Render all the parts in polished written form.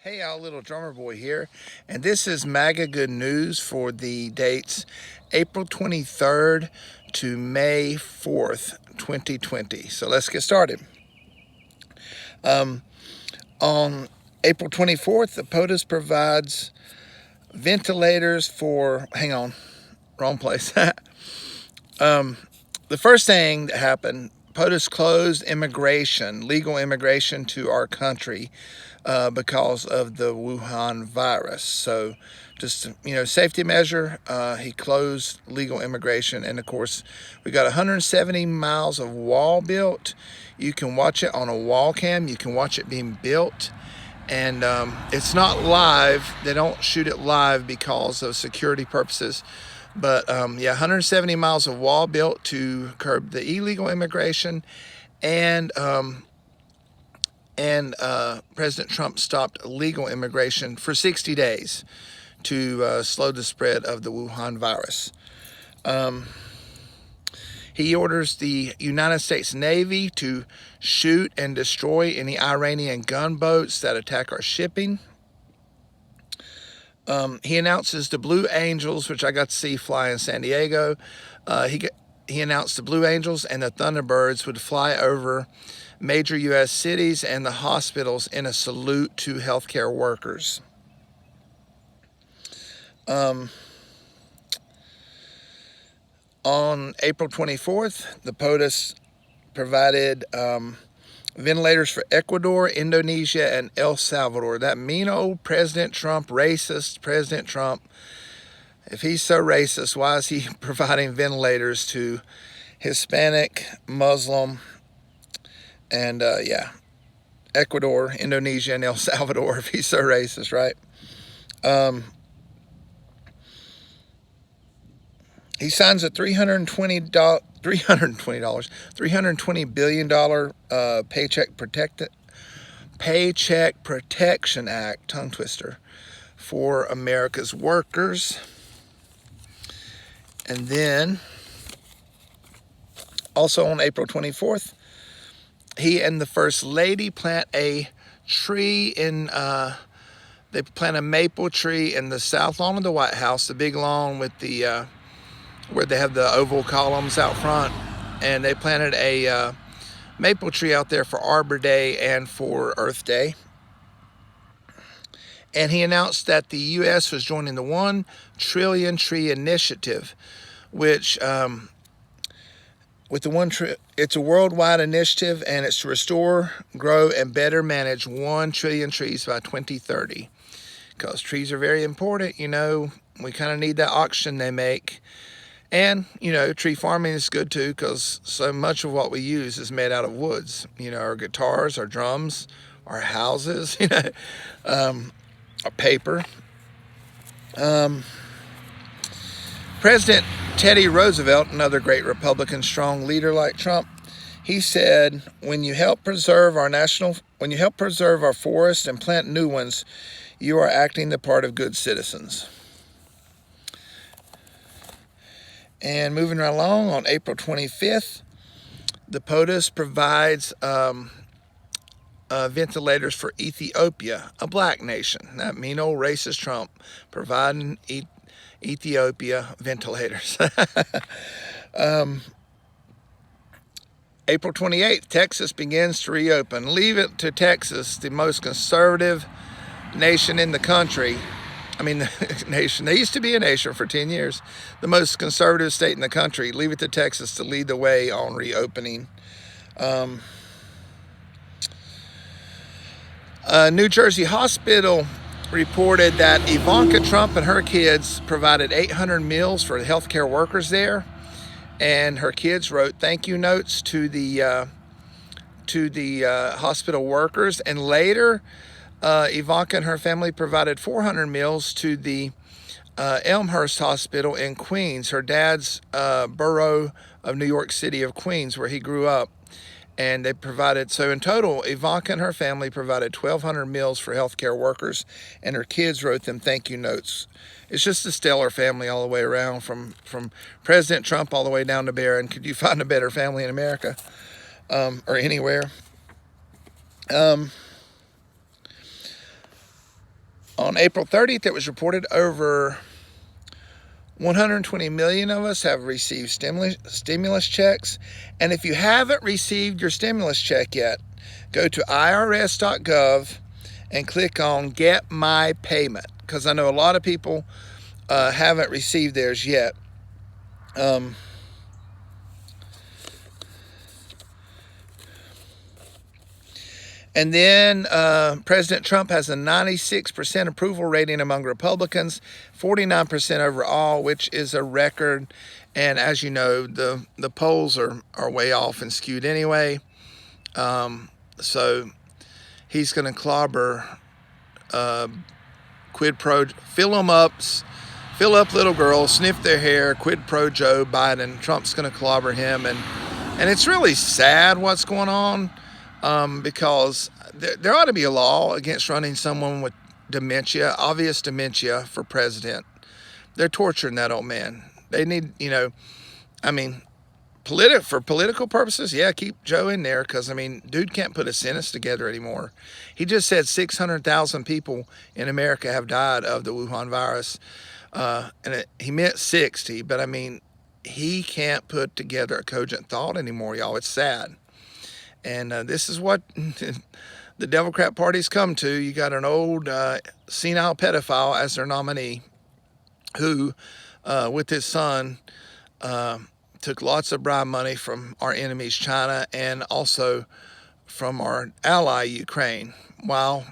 Hey, y'all, little drummer boy here, and this is MAGA good news for the dates April 23rd to May 4th, 2020. So let's get started. On April 24th, the POTUS provides ventilators for, hang on, wrong place. The first thing that happened, POTUS closed immigration, legal immigration to our country because of the Wuhan virus. So just, safety measure, he closed legal immigration. And of course, we got 170 miles of wall built. You can watch it on a wall cam. You can watch it being built. And it's not live. They don't shoot it live because of security purposes. But 170 miles of wall built to curb the illegal immigration, and President Trump stopped legal immigration for 60 days to slow the spread of the Wuhan virus. He orders the United States Navy to shoot and destroy any Iranian gunboats that attack our shipping. He announces the Blue Angels, which I got to see fly in San Diego. He announced the Blue Angels and the Thunderbirds would fly over major U.S. cities and the hospitals in a salute to healthcare workers. On April 24th, the POTUS provided ventilators for Ecuador, Indonesia, and El Salvador. That mean old President Trump, racist President Trump. If he's so racist, why is he providing ventilators to Hispanic, Muslim, and Ecuador, Indonesia, and El Salvador, if he's so racist, right? He signs a $320 billion Paycheck Protection Act, tongue twister, for America's workers. And then, also on April 24th, he and the First Lady plant a tree they plant a maple tree in the south lawn of the White House, the big lawn with the where they have the oval columns out front, and they planted a maple tree out there for Arbor Day and for Earth Day. And he announced that the U.S. was joining the 1 trillion tree initiative, which with the it's a worldwide initiative, and it's to restore, grow, and better manage 1 trillion trees by 2030. Because trees are very important, we kind of need that oxygen they make. And, tree farming is good too, because so much of what we use is made out of woods. Our guitars, our drums, our houses, our paper. President Teddy Roosevelt, another great Republican strong leader like Trump, he said, when you help preserve our forests and plant new ones, you are acting the part of good citizens. And moving right along, on April 25th, the POTUS provides ventilators for Ethiopia, a black nation. That mean old racist Trump providing Ethiopia ventilators. April 28th, Texas begins to reopen. Leave it to Texas, the most conservative nation in the country. The nation, they used to be a nation for 10 years, the most conservative state in the country. Leave it to Texas to lead the way on reopening. New Jersey hospital reported that Ivanka Trump and her kids provided 800 meals for the healthcare workers there, and her kids wrote thank you notes to the hospital workers. And later, Ivanka and her family provided 400 meals to the Elmhurst Hospital in Queens, her dad's borough of New York City of Queens, where he grew up. And they provided, so in total, Ivanka and her family provided 1,200 meals for healthcare workers, and her kids wrote them thank you notes. It's just a stellar family all the way around, from President Trump all the way down to Barron. Could you find a better family in America or anywhere? On April 30th, it was reported over 120 million of us have received stimulus checks. And if you haven't received your stimulus check yet, go to irs.gov and click on Get My Payment, because I know a lot of people haven't received theirs yet. And then President Trump has a 96% approval rating among Republicans, 49% overall, which is a record. And as you know, the polls are way off and skewed anyway. So he's going to clobber quid pro, fill up little girls, sniff their hair, quid pro Joe Biden. Trump's going to clobber him. And it's really sad what's going on. Because there ought to be a law against running someone with dementia, obvious dementia, for president. They're torturing that old man. They need, I mean, for political purposes, yeah, keep Joe in there, because, I mean, dude can't put a sentence together anymore. He just said 600,000 people in America have died of the Wuhan virus. He meant 60, but, I mean, he can't put together a cogent thought anymore, y'all. It's sad. And this is what the Democrat Party's come to. You got an old senile pedophile as their nominee who, with his son, took lots of bribe money from our enemies, China, and also from our ally, Ukraine, while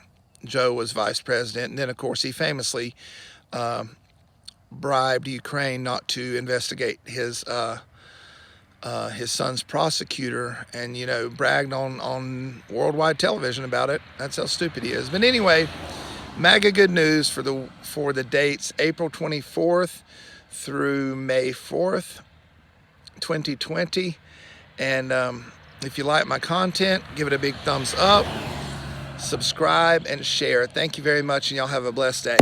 Joe was vice president. And then, of course, he famously bribed Ukraine not to investigate his son's prosecutor, and bragged on worldwide television about it. That's how stupid he is. But anyway, MAGA good news for the dates April 24th through May 4th, 2020. And if you like my content, give it a big thumbs up, subscribe, and share. Thank you very much, and y'all have a blessed day.